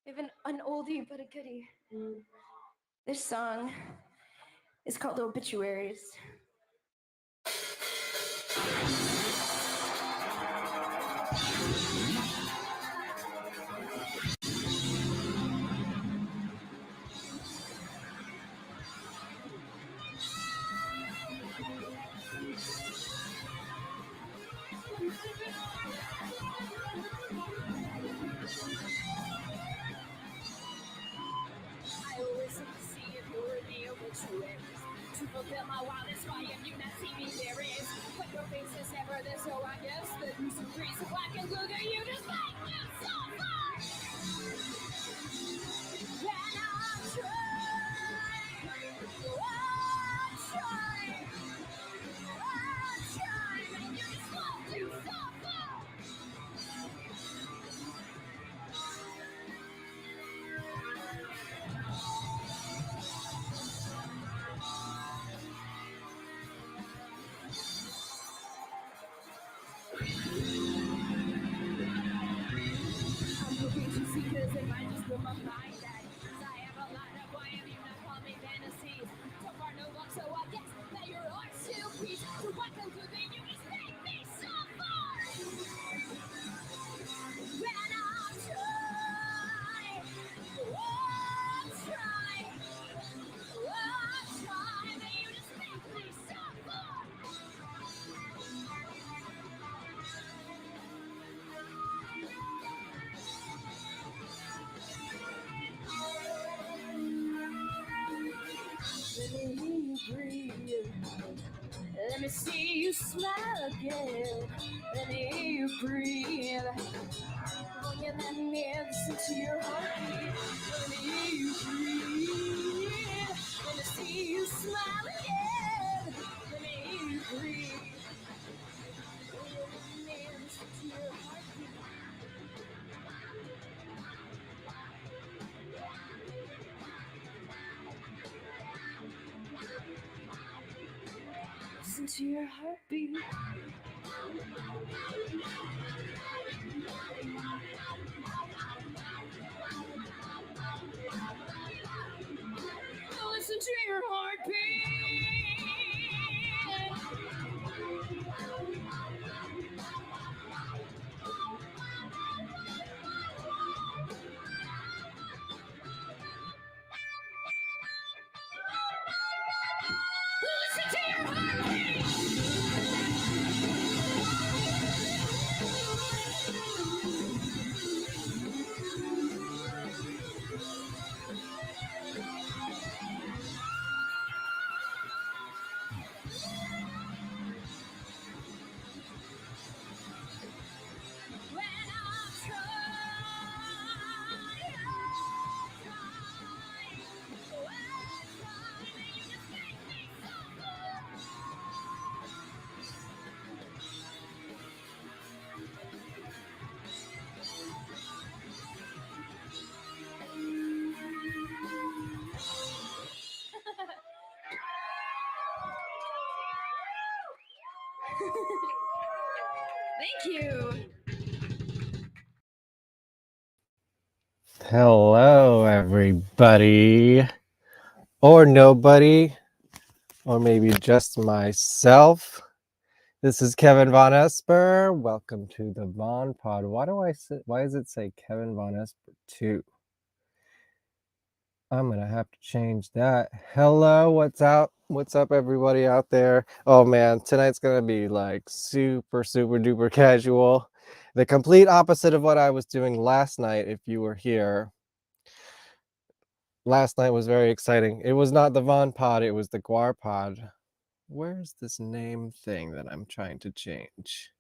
We have an oldie but a goodie. This song is called Obituaries. I always look to see if you're the obituaries. To fulfill my wildest fire, you not see me there is. But your face is never there, so I guess that you some grease of black and blue that you just make me suffer. And I'm trying, and you just want to suffer. I'm looking to see cause it might just blow my mind that I have a lot of why have you not called me fantasies. So far no luck, so I guess that you're ours to peace. So I conclude that you just make me suffer. When I'm trying, that you just make me suffer. Let me hear you breathe. Let me see you smile again. Let me hear you breathe. Will you let me listen to your heartbeat? Let me hear you breathe. Let me see you smile again. Let me hear you breathe. Will you let me listen to your heartbeat? Listen to your heartbeat. Listen to your heartbeat. Listen to your heartbeat. When I'm trying, you just make me suffer. Thank you. Hello, everybody. Or nobody. Or maybe just myself. This is Kevin Vonesper. Welcome to the VonPod. Why does it say Kevin Vonesper 2? I'm gonna have to change that. Hello, what's up? What's up, everybody out there? Oh man, tonight's gonna be like super duper casual. The complete opposite of what I was doing last night if you were here. Last night was very exciting. It was not the VonPod, it was the Guar Pod. Where's this name thing that I'm trying to change?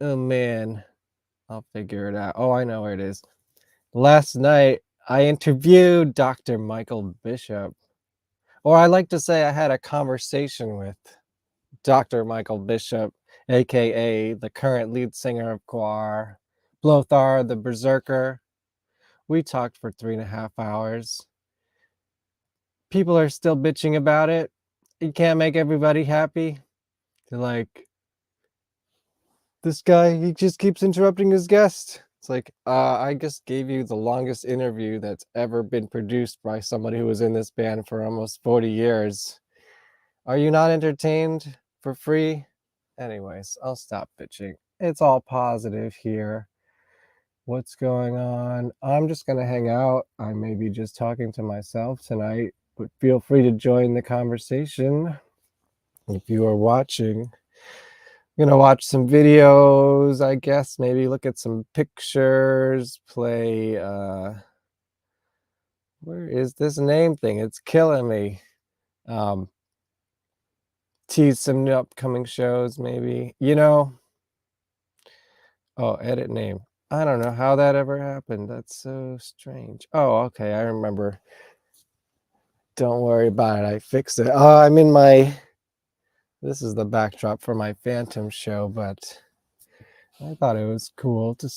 Oh man, I'll figure it out. Oh, I know where it is. Last night, I interviewed Dr. Michael Bishop. Or I like to say I had a conversation with Dr. Michael Bishop, aka the current lead singer of Guar, Blothar the Berserker. We talked for 3.5 hours. People are still bitching about it. You can't make everybody happy. They're like, this guy, he just keeps interrupting his guest. It's like, I just gave you the longest interview that's ever been produced by somebody who was in this band for almost 40 years. Are you not entertained for free? Anyways, I'll stop bitching. It's all positive here. What's going on? I'm just going to hang out. I may be just talking to myself tonight, but feel free to join the conversation if you are watching. I'm gonna watch some videos, I guess, maybe look at some pictures, play where is this name thing? It's killing me. Tease some new upcoming shows, maybe. Oh, edit name. I don't know how that ever happened. That's so strange. Oh, okay, I remember. Don't worry about it. I fixed it. Oh, I'm in my this is the backdrop for my Phantom show, but I thought it was cool to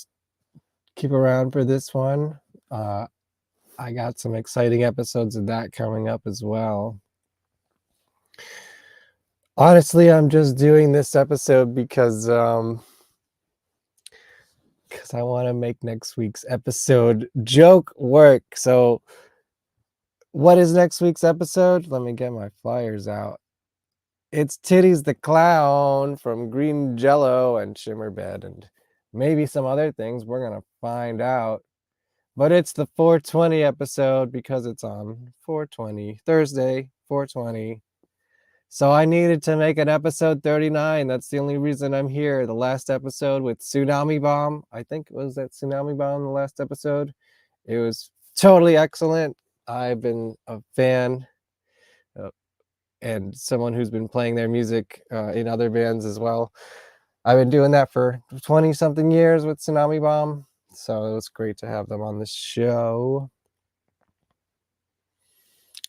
keep around for this one. I got some exciting episodes of that coming up as well. Honestly, I'm just doing this episode because I want to make next week's episode joke work. So what is next week's episode? Let me get my flyers out. It's Titties the Clown from Green Jello and Shimmer Bed and maybe some other things. We're going to find out. But it's the 420 episode because it's on 420, Thursday, 420. So I needed to make an episode 39. That's the only reason I'm here. The last episode with Tsunami Bomb. I think it was that Tsunami Bomb, the last episode. It was totally excellent. I've been a fan and someone who's been playing their music in other bands as well. I've been doing that for 20-something years with Tsunami Bomb. So it was great to have them on the show.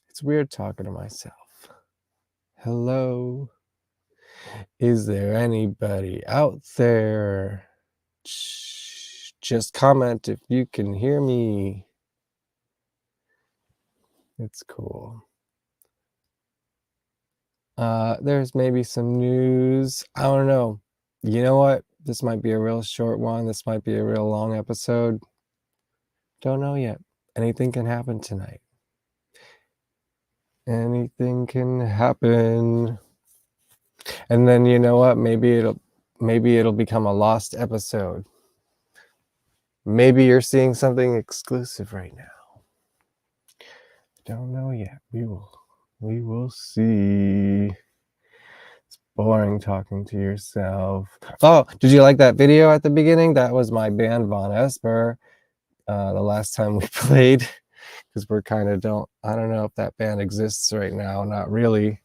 It's weird talking to myself. Hello. Is there anybody out there? Just comment if you can hear me. It's cool. There's maybe some news. I don't know. You know what? This might be a real short one. This might be a real long episode. Don't know yet. Anything can happen tonight. Anything can happen. And then you know what? Maybe it'll become a lost episode. Maybe you're seeing something exclusive right now. Don't know yet. We will see. It's boring talking to yourself. Oh, did you like that video at the beginning? That was my band Vonesper. The last time we played, because we're kind of I don't know if that band exists right now. Not really,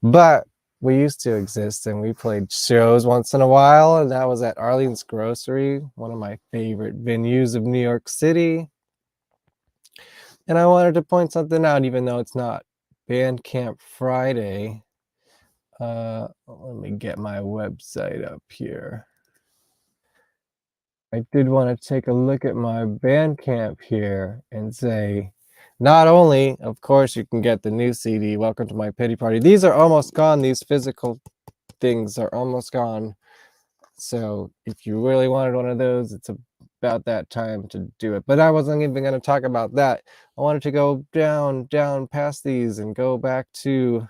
but we used to exist and we played shows once in a while, and that was at Arlene's Grocery, one of my favorite venues of New York City. And I wanted to point something out, even though it's not Bandcamp Friday. Let me get my website up here. I did want to take a look at my Bandcamp here and say, not only, of course, you can get the new CD, Welcome to My Pity Party. These are almost gone. These physical things are almost gone. So if you really wanted one of those, it's about that time to do it. But I wasn't even going to talk about that. I wanted to go down past these and go back to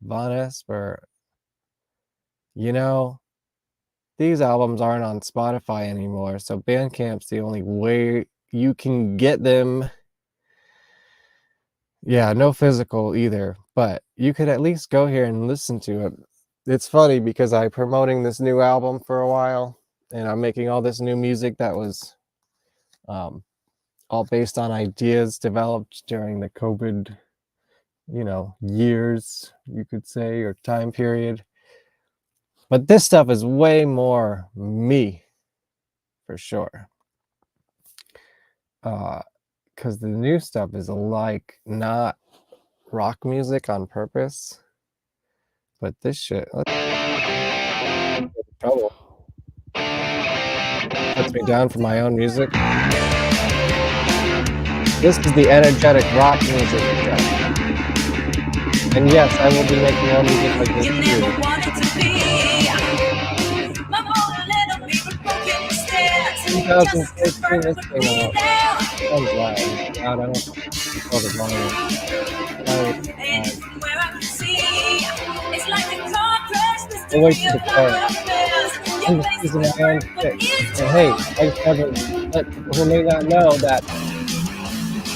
Vonesper. You know, these albums aren't on Spotify anymore, so Bandcamp's the only way you can get them. Yeah, no physical either, but you could at least go here and listen to it. It's funny because I'm promoting this new album for a while, and I'm making all this new music that was all based on ideas developed during the COVID, years, you could say, or time period. But this stuff is way more me, for sure. Because the new stuff is like not rock music on purpose, but this shit trouble puts me down for my own music. This is the energetic rock music, and yes, I will be making more music like this too. 2013, this came out. Sounds loud. I don't control the volume. Sorry. I'll wait for the chorus. I'm just using my own shit. And hey, I just want to let people who may not know that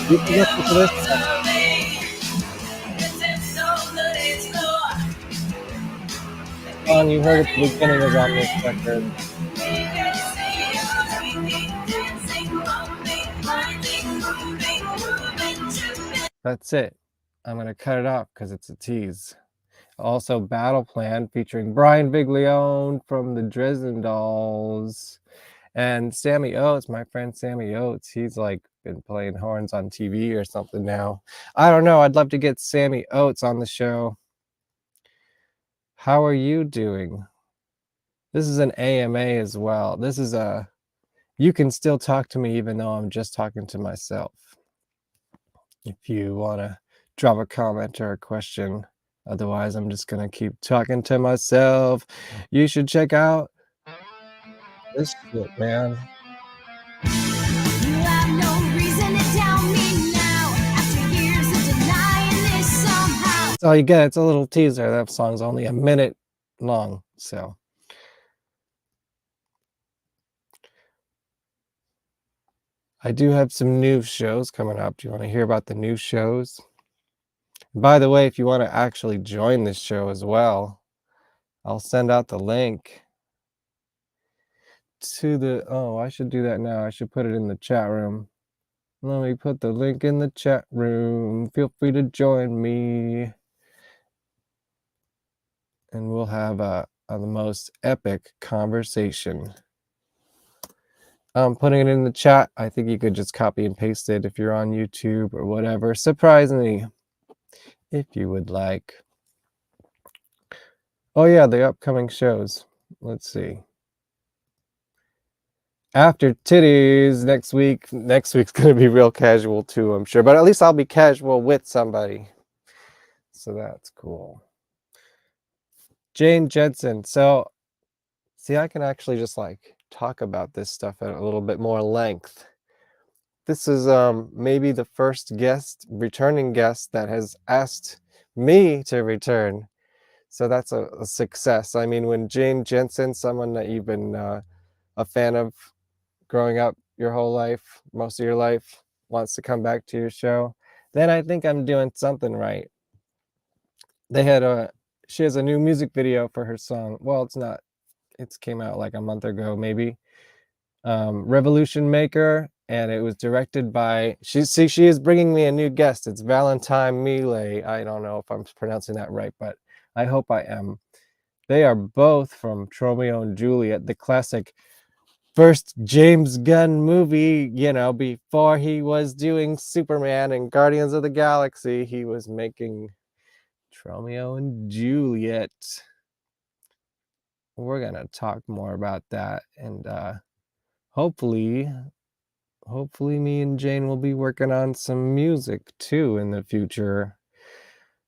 you can listen to this stuff. The song you heard at the beginning is on this record. That's it. I'm gonna cut it off because it's a tease. Also, Battle Plan featuring Brian Viglione from the Dresden Dolls and Sammy Oates, my friend Sammy Oates. He's like been playing horns on TV or something now. I don't know. I'd love to get Sammy Oates on the show. How are you doing? This is an AMA as well. This is a, you can still talk to me even though I'm just talking to myself. If you want to drop a comment or a question. Otherwise, I'm just going to keep talking to myself. You should check out this shit, man. You have no reason to tell me now, after years of denying this somehow. That's all you get. It's a little teaser. That song's only a minute long, so. I do have some new shows coming up. Do you want to hear about the new shows? By the way, if you want to actually join this show as well, I'll send out the link to the, oh, I should do that now. I should put it in the chat room. Let me put the link in the chat room. Feel free to join me. And we'll have the most epic conversation. I'm putting it in the chat. I think you could just copy and paste it if you're on YouTube or whatever. Surprise me if you would like. Oh yeah, the upcoming shows. Let's see. After Titties next week. Next week's going to be real casual too, I'm sure. But at least I'll be casual with somebody. So that's cool. Jane Jensen. So, see, I can actually just like talk about this stuff at a little bit more length. This is maybe the first returning guest that has asked me to return. So that's a success. I mean, when Jane Jensen, someone that you've been a fan of growing up your whole life, most of your life, wants to come back to your show, then I think I'm doing something right. She has a new music video for her song. Well, it's not. It came out like a month ago, maybe. Revolution Maker, and it was directed by. She is bringing me a new guest. It's Valentine Millet. I don't know if I'm pronouncing that right, but I hope I am. They are both from Romeo and Juliet, the classic first James Gunn movie. You know, before he was doing Superman and Guardians of the Galaxy, he was making Romeo and Juliet. We're gonna talk more about that, and hopefully me and Jane will be working on some music too in the future.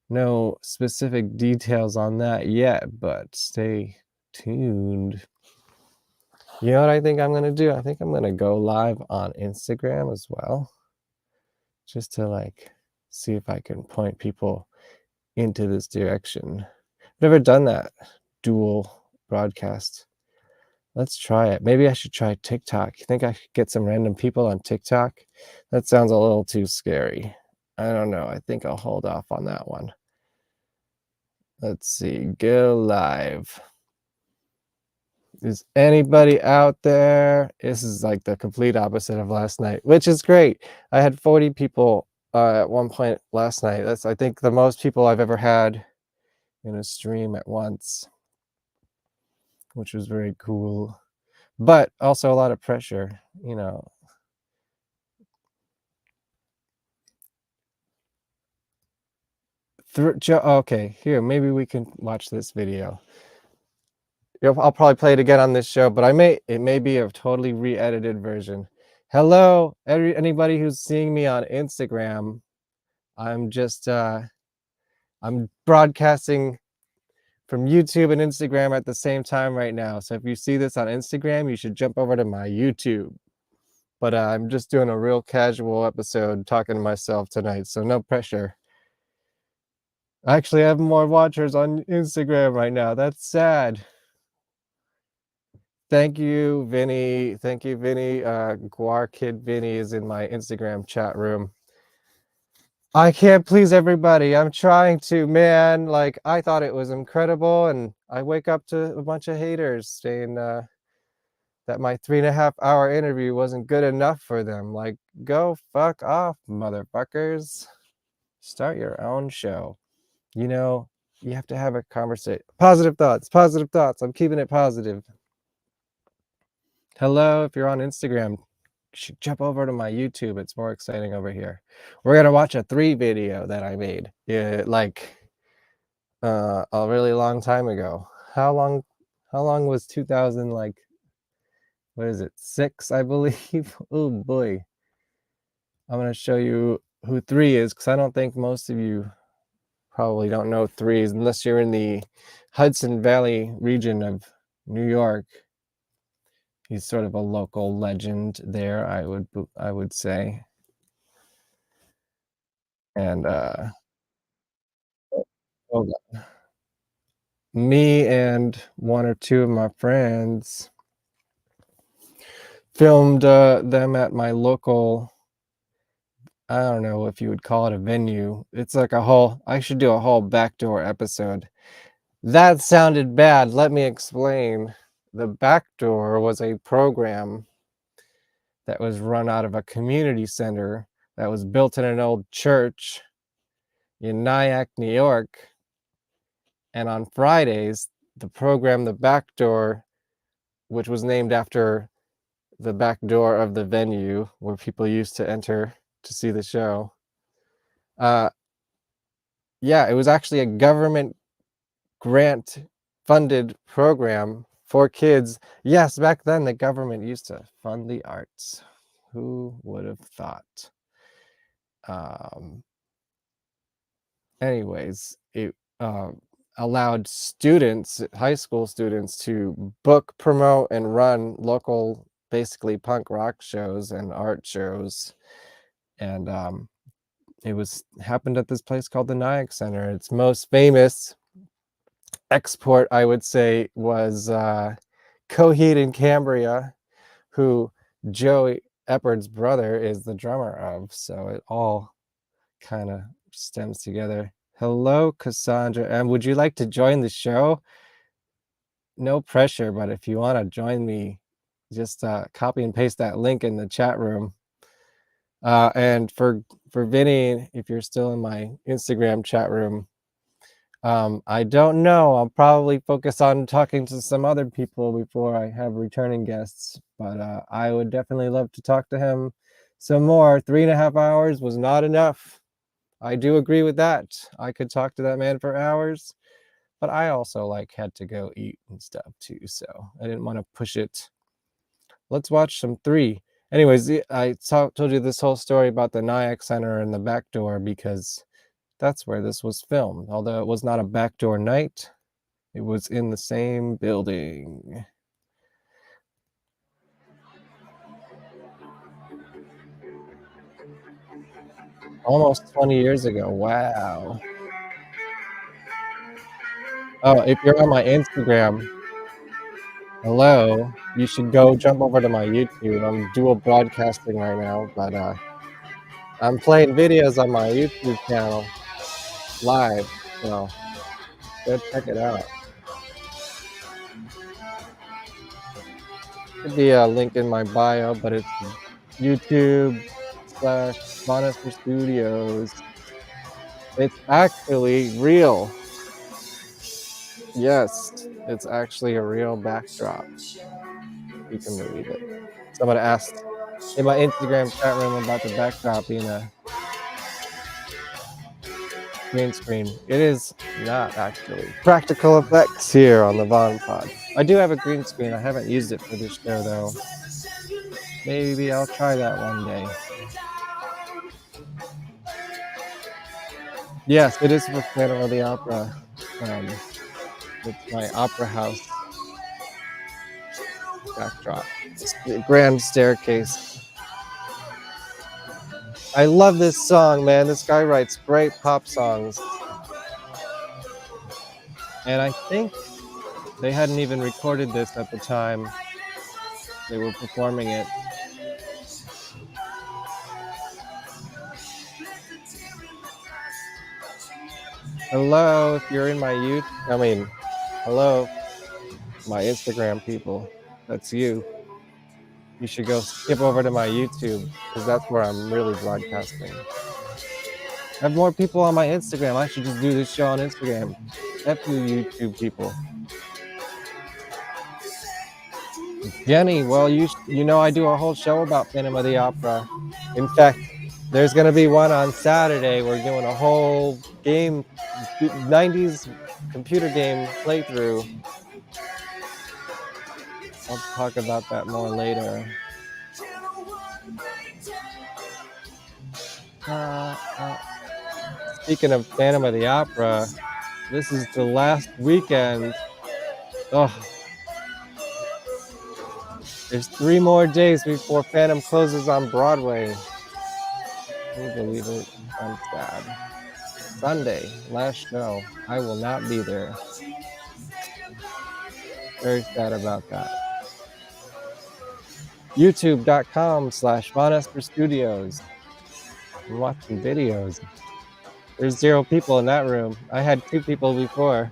No specific details on that yet, but stay tuned. You know what I think I'm gonna do? I think I'm gonna go live on Instagram as well, just to like see if I can point people into this direction. I've never done that dual broadcast. Let's try it. Maybe I should try TikTok. You think I could get some random people on TikTok? That sounds a little too scary. I don't know. I think I'll hold off on that one. Let's see. Go live. Is anybody out there? This is like the complete opposite of last night, which is great. I had 40 people at one point last night. That's, I think, the most people I've ever had in a stream at once, which was very cool. But also a lot of pressure, you know. Okay, here, maybe we can watch this video. I'll probably play it again on this show, but it may be a totally re-edited version. Hello, anybody who's seeing me on Instagram. I'm just I'm broadcasting from YouTube and Instagram at the same time right now. So if you see this on Instagram, you should jump over to my YouTube. but I'm just doing a real casual episode talking to myself tonight, so no pressure. I actually have more watchers on Instagram right now. That's sad. Thank you, Vinny. Thank you, Vinny. Guar Kid Vinny is in my Instagram chat room. I can't please everybody. I'm trying to, man. Like, I thought it was incredible, and I wake up to a bunch of haters saying that my 3.5 hour interview wasn't good enough for them. Like, go fuck off, motherfuckers. Start your own show. You know, you have to have a conversation. Positive thoughts, positive thoughts. I'm keeping it positive. Hello, if you're on Instagram, you should jump over to my YouTube. It's more exciting over here. We're gonna watch a 3 video that I made. Yeah, like a really long time ago. How long was 2000, like, what is it, 6, I believe? Oh boy. I'm gonna show you who 3 is, because I don't think most of you probably don't know 3 unless you're in the Hudson Valley region of New York. He's sort of a local legend there, I would say. And hold on. Me and 1 or 2 of my friends filmed them at my local, I don't know if you would call it a venue. It's like I should do a whole backdoor episode. That sounded bad. Let me explain. The Backdoor was a program that was run out of a community center that was built in an old church in Nyack, New York. And on Fridays, the program The Backdoor, which was named after the back door of the venue where people used to enter to see the show. Yeah, it was actually a government grant funded program for kids. Yes, back then the government used to fund the arts. Who would have thought? Anyways, it allowed students, high school students, to book, promote, and run local, basically punk rock shows and art shows. And it happened at this place called the Nyack Center. Its most famous export, I would say, was Coheed and Cambria, who Joey Eppard's brother is the drummer of. So it all kind of stems together. Hello, Cassandra. And would you like to join the show? No pressure, but if you want to join me, just copy and paste that link in the chat room. And for Vinny, if you're still in my Instagram chat room, I don't know. I'll probably focus on talking to some other people before I have returning guests, but I would definitely love to talk to him some more. 3.5 hours was not enough. I do agree with that. I could talk to that man for hours, but I also had to go eat and stuff too, so I didn't want to push it. Let's watch some 3. Anyways, I told you this whole story about the Nyack Center and the Backdoor because that's where this was filmed. Although it was not a backdoor night, it was in the same building. Almost 20 years ago. Wow. Oh, if you're on my Instagram, hello, you should go jump over to my YouTube. I'm dual broadcasting right now, but I'm playing videos on my YouTube channel live, so go check it out. Should be a link in my bio, but it's YouTube/Vonesper Studios. It's actually real. Yes, it's actually a real backdrop. You can believe it. Someone asked in my Instagram chat room about the backdrop being a green screen. It is not actually. Practical effects here on the VonPod. I do have a green screen. I haven't used it for this show though. Maybe I'll try that one day. Yes, it is for Phantom of the Opera. It's my opera house backdrop. It's the grand staircase. I love this song, man. This guy writes great pop songs. And I think they hadn't even recorded this at the time they were performing it. Hello, if you're in my hello, my Instagram people. That's you. You should go skip over to my YouTube because that's where I'm really broadcasting. I have more people on my Instagram. I should just do this show on Instagram. F you, YouTube people. Jenny, well, you know I do a whole show about Phantom of the Opera. In fact, there's going to be one on Saturday. We're doing a whole game, 90s computer game playthrough. I'll talk about that more later. Speaking of Phantom of the Opera, this is the last weekend. Oh, there's 3 more days before Phantom closes on Broadway. Can you believe it? I'm sad. Sunday, last show. I will not be there. Very sad about that. YouTube.com/VonEsper Studios. I'm watching videos. There's 0 people in that room. I had 2 people before.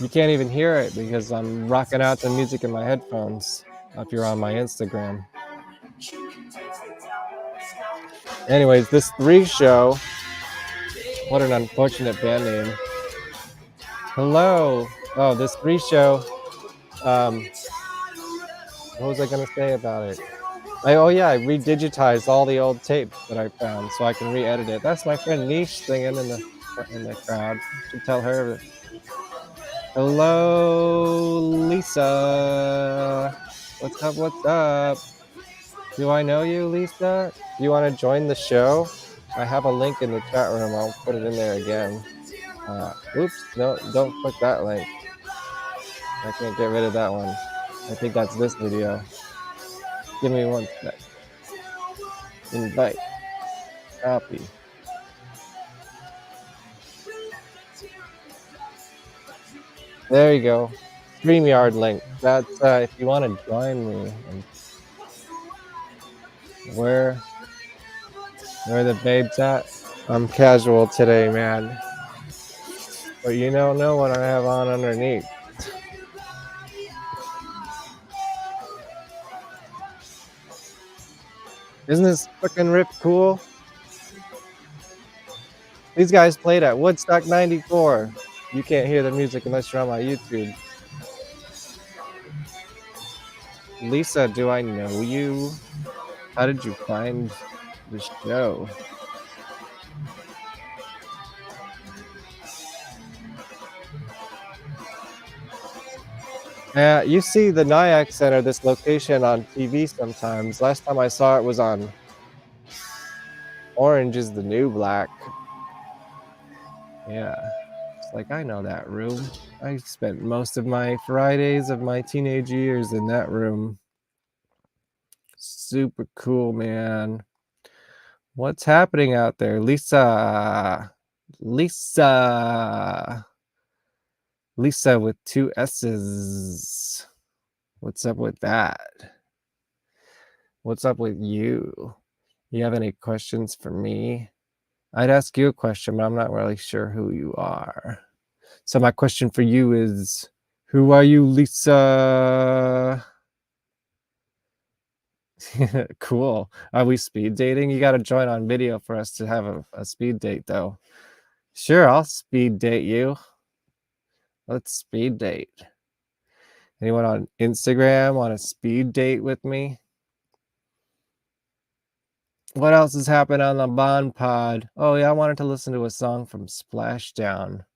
You can't even hear it because I'm rocking out the music in my headphones if you're on my Instagram. Anyways, this 3 show, what an unfortunate band name. Hello. Oh, this 3 show, what was I going to say about it? Oh yeah, I redigitized all the old tapes that I found so I can re-edit it. That's my friend Niche singing in the crowd. Should tell her. Hello, Lisa. What's up? What's up? Do I know you, Lisa? Do you want to join the show? I have a link in the chat room. I'll put it in there again. Oops, no, don't click that link. I can't get rid of that one. I think that's this video. Give me one sec. Invite. Copy. There you go. StreamYard link. That's if you want to join me. Where the babes at? I'm casual today, man. But you don't know what I have on underneath. Isn't this fucking rip cool? These guys played at Woodstock 94. You can't hear the music unless you're on my YouTube. Lisa, do I know you? How did you find the show? You see the Nyack Center, this location on TV sometimes. Last time I saw it was on Orange is the New Black. Yeah, it's like I know that room. I spent most of my Fridays of my teenage years in that room. Super cool, man. What's happening out there? Lisa with 2 S's. What's up with that? What's up with you? You have any questions for me? I'd ask you a question, but I'm not really sure who you are. So my question for you is, who are you, Lisa? Cool. Are we speed dating? You got to join on video for us to have a speed date, though. Sure, I'll speed date you. Let's speed date. Anyone on Instagram want a speed date with me? What else has happened on the VonPod? Oh yeah, I wanted to listen to a song from Splashdown.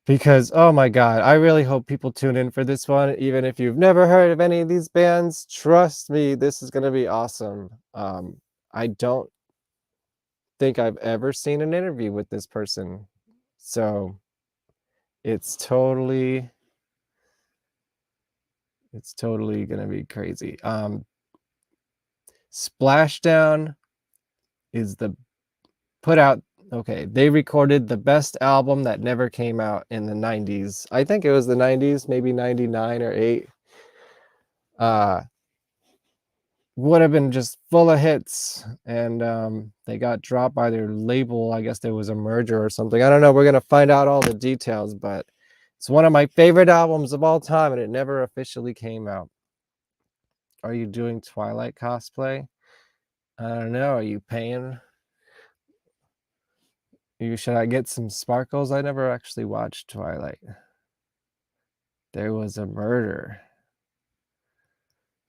Because, oh my God, I really hope people tune in for this one. Even if you've never heard of any of these bands, trust me, this is going to be awesome. I don't think I've ever seen an interview with this person. So it's totally It's totally gonna be crazy. Splashdown is the put out okay, they recorded the best album that never came out in the 90s. I think it was the 90s, maybe 99 or 8. Would have been just full of hits, and they got dropped by their label. I guess there was a merger or something. I don't know. We're gonna find out all the details, but it's one of my favorite albums of all time, and it never officially came out. Are you doing Twilight cosplay? I don't know. Are you paying? Should I get some sparkles? I never actually watched Twilight. There was a murder.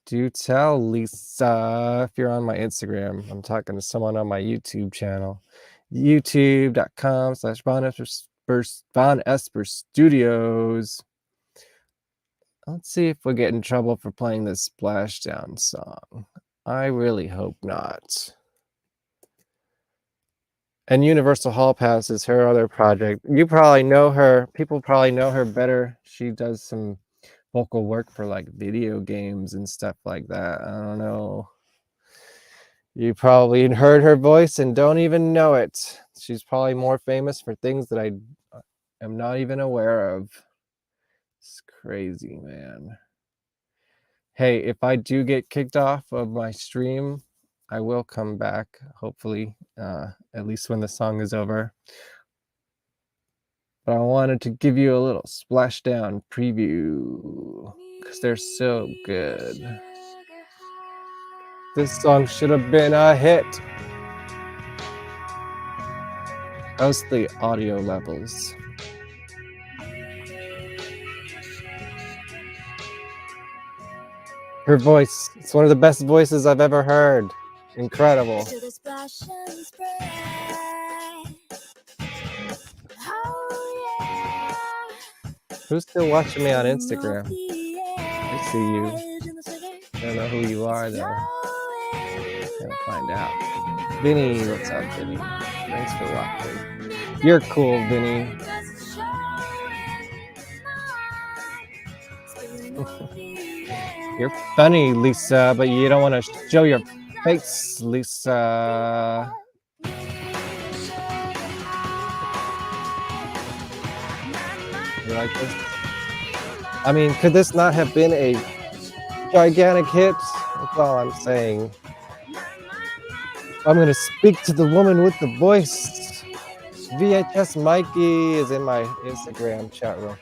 Do tell, Lisa, if you're on my Instagram. I'm talking to someone on my YouTube channel. YouTube.com/VonEsper Studios. Let's see if we'll get in trouble for playing this Splashdown song. I really hope not. And Universal Hall Pass is her other project. You probably know her. People probably know her better. She does some vocal work for like video games and stuff like that. I don't know. You probably heard her voice and don't even know it. She's probably more famous for things that I am not even aware of. It's crazy, man. Hey, if I do get kicked off of my stream, I will come back, hopefully, at least when the song is over. But I wanted to give you a little Splashdown preview because they're so good. This song should have been a hit. How's the audio levels? Her voice, it's one of the best voices I've ever heard. Incredible. Who's still watching me on Instagram? I see you. I don't know who you are though. Gotta find out. Vinny, what's up, Vinny? Thanks for watching. You're cool, Vinny. You're funny, Lisa, but you don't want to show your face, Lisa. You like this? I mean, could this not have been a gigantic hit? That's all I'm saying. I'm going to speak to the woman with the voice. VHS Mikey is in my Instagram chat room.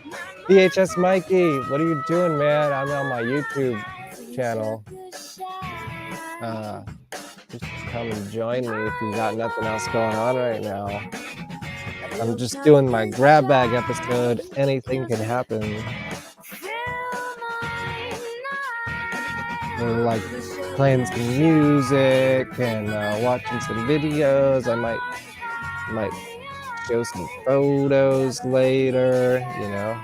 VHS Mikey, what are you doing, man? I'm on my YouTube channel. Just come and join me if you got nothing else going on right now. I'm just doing my grab bag episode. Anything can happen. And like playing some music and watching some videos. I might show some photos later, you know.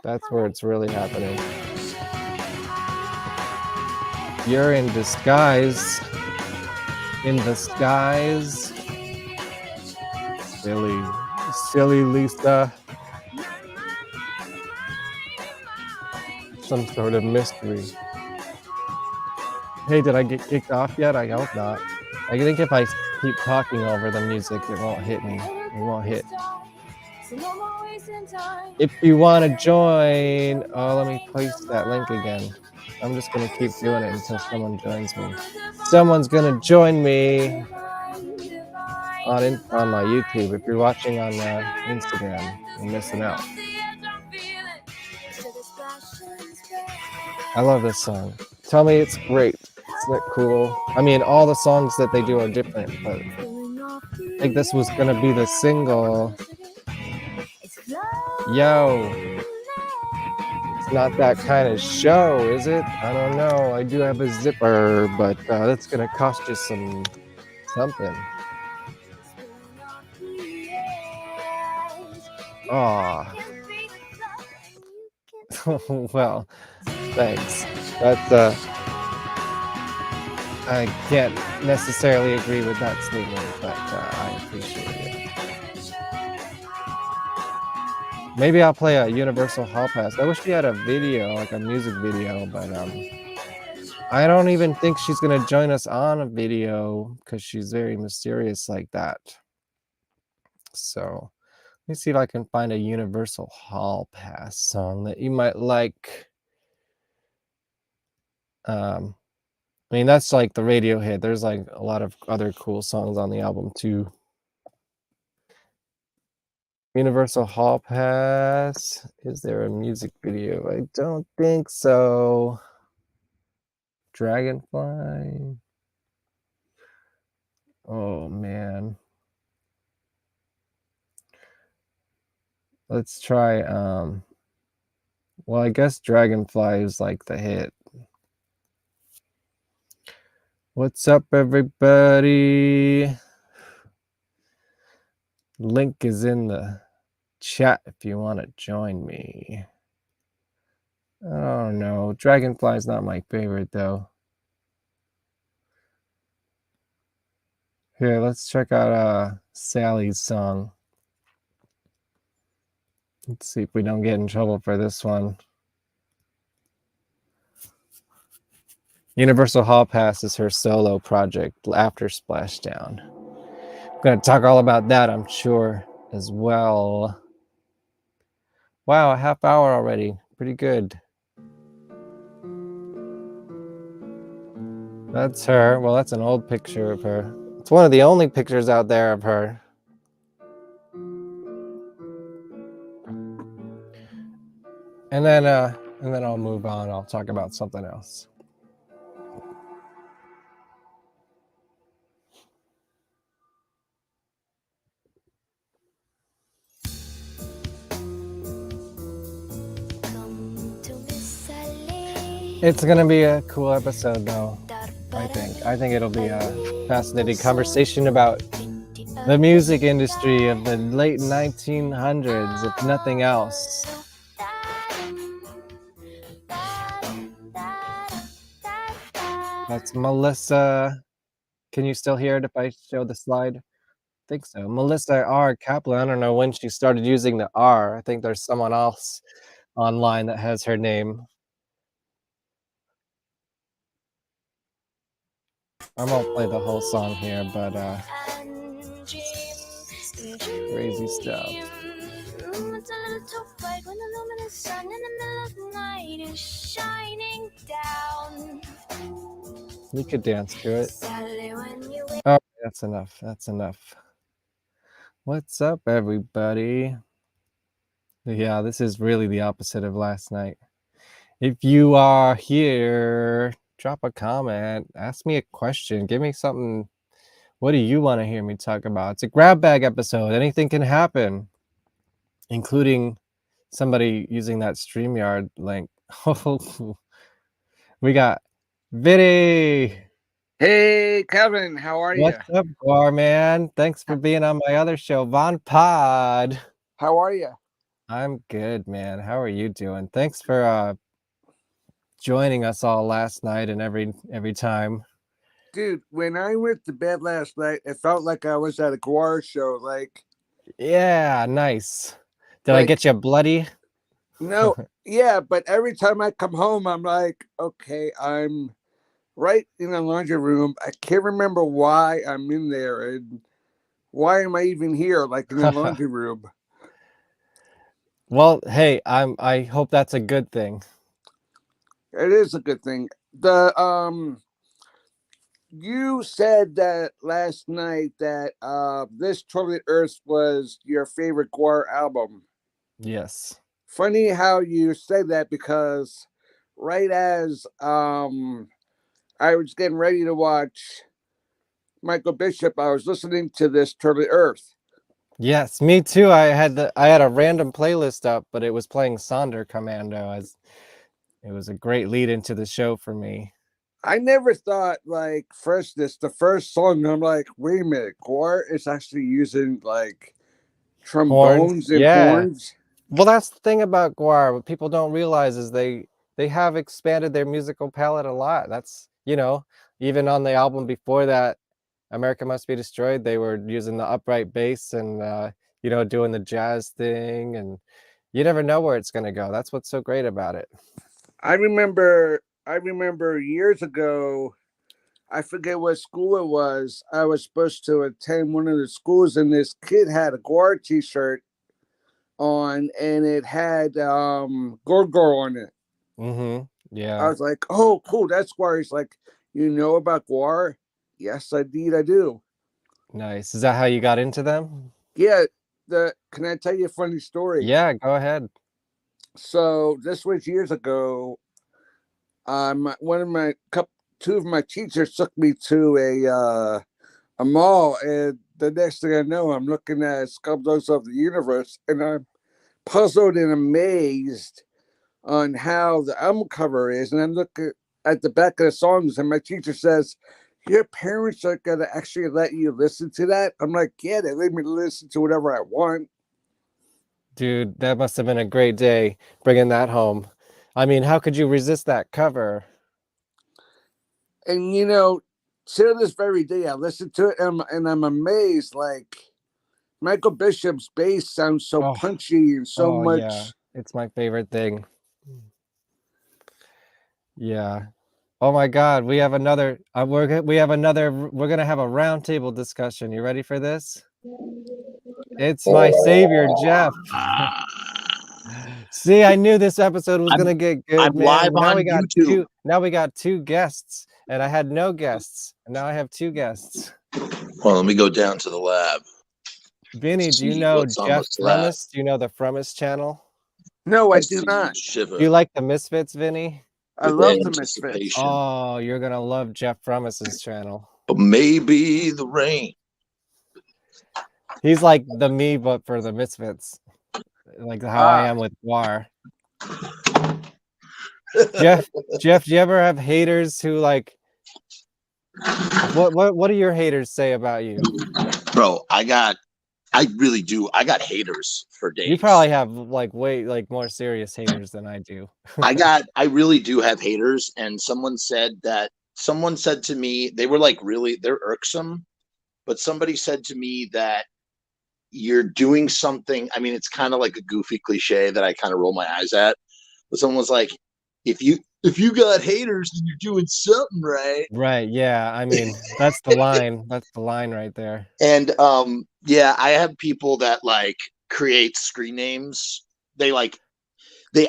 That's where it's really happening. You're in disguise. In the skies. Silly Lisa. Some sort of mystery. Hey, did I get kicked off yet? I hope not. I think if I keep talking over the music, it won't hit me. It won't hit. If you want to join, let me place that link again. I'm just going to keep doing it until someone joins me. Someone's going to join me on my YouTube. If you're watching on Instagram, you're missing out. I love this song. Tell me it's great. Isn't it cool? I mean, all the songs that they do are different, but I think this was going to be the single. Yo, it's not that kind of show, is it? I don't know. I do have a zipper, but that's going to cost you something. Aw. Well, thanks. That's I can't necessarily agree with that statement, but I appreciate it. Maybe I'll play a Universal Hall Pass. I wish she had a video, like a music video, but I don't even think she's gonna join us on a video because she's very mysterious like that. So let me see if I can find a Universal Hall Pass song that you might like. I mean, that's like the radio hit. There's like a lot of other cool songs on the album too. Universal Hall Pass. Is there a music video? I don't think so. Dragonfly. Oh man. Let's try well, I guess Dragonfly is like the hit. What's up, everybody? Link is in the chat if you want to join me. I don't know. Dragonfly is not my favorite, though. Here, let's check out Sally's song. Let's see if we don't get in trouble for this one. Universal Hall Pass is her solo project after Splashdown. I'm going to talk all about that, I'm sure, as well. Wow, a half hour already. Pretty good. That's her. Well, that's an old picture of her. It's one of the only pictures out there of her. And then I'll move on. I'll talk about something else. It's gonna be a cool episode, though. I think it'll be a fascinating conversation about the music industry of the late 1900s, if nothing else. That's Melissa. Can you still hear it if I show the slide? I think so. Melissa R. Kaplan. I don't know when she started using the R. I think there's someone else online that has her name. I won't play the whole song here, but crazy stuff. It's a little too bright when the luminous sun in the middle of the night is shining down. You could dance to it. Oh, that's enough. That's enough. What's up, everybody? Yeah, this is really the opposite of last night. If you are here, drop a comment, ask me a question, give me something. What do you want to hear me talk about? It's a grab bag episode. Anything can happen, including somebody using that StreamYard link. We got Vinny. Hey, Kevin, how are you? What's up, Gar, man? Thanks for being on my other show, VonPod. How are you? I'm good, man. How are you doing? Thanks for joining us all last night and every time. Dude, when I went to bed last night, it felt like I was at a Guar show. Yeah, nice. Did I get you bloody? No, yeah, but every time I come home, I'm like, okay, I'm right in the laundry room. I can't remember why I'm in there and why am I even here, like in the laundry room. Well, hey, I hope that's a good thing. It is a good thing. You said that last night that this Toilet Earth was your favorite Guar album. Yes. Funny how you say that, because right as I was getting ready to watch Michael Bishop, I was listening to this Turtle Earth. Yes, me too. I had a random playlist up, but it was playing Sonder Commando as it was a great lead into the show for me. I never thought, like, Freshness, the first song, I'm like, wait a minute, Guar is actually using like trombones and horns. Well, that's the thing about Guar. What people don't realize is they have expanded their musical palette a lot. That's, even on the album before that, America Must Be Destroyed, they were using the upright bass and doing the jazz thing, and You never know where it's gonna go. That's what's so great about it. I remember years ago, I forget what school it was. I was supposed to attend one of the schools, and this kid had a Guar t-shirt on, and it had Gorgor on it. Mm-hmm. I Yeah. was like, oh, cool, that's Guar. He's like, you know about Guar? Yes, indeed, I do. Nice. Is that how you got into them? Yeah, can I tell you a funny story? Yeah, go ahead. So this was years ago. Two of my teachers took me to a mall, and the next thing I know, I'm looking at Sculptors of the Universe, and I'm puzzled and amazed on how the album cover is. And I'm looking at the back of the songs, and my teacher says, "Your parents are gonna actually let you listen to that?" I'm like, "Yeah, they let me listen to whatever I want." Dude, that must have been a great day bringing that home. I mean, how could you resist that cover? And to this very day, I listen to it, and I'm amazed. Like, Michael Bishop's bass sounds so Oh, punchy and so oh yeah. much. It's my favorite thing. Yeah. Oh my God, we have another. We're gonna have a roundtable discussion. You ready for this? It's my savior, Jeff. See, I knew this episode was gonna get I'm good, live man. Now on we got YouTube. two. Now we got two guests, and I had no guests, and now I have two guests. Well, let me go down to the lab. Vinny, do you See know what's on Jeff the slab. Frummis? Do you know the Frummis channel? No, I do see not. Shiver Do you like the Misfits, Vinny? I with love the Misfits. anticipation. Oh, you're gonna love Jeff Frummis's channel. But maybe the rain. He's like the me, but for the Misfits, like how I am with Guar. Jeff, do you ever have haters who like? What do your haters say about you? Bro, I really do. I got haters for days. You probably have like way more serious haters than I do. I really do have haters. And someone said to me, they were like, really, they're irksome. But somebody said to me that you're doing something. I mean, it's kind of like a goofy cliche that I kind of roll my eyes at. But someone was like, if you got haters, then you're doing something right. Right. Yeah. I mean, that's the line. That's the line right there. And yeah, I have people that like create screen names. They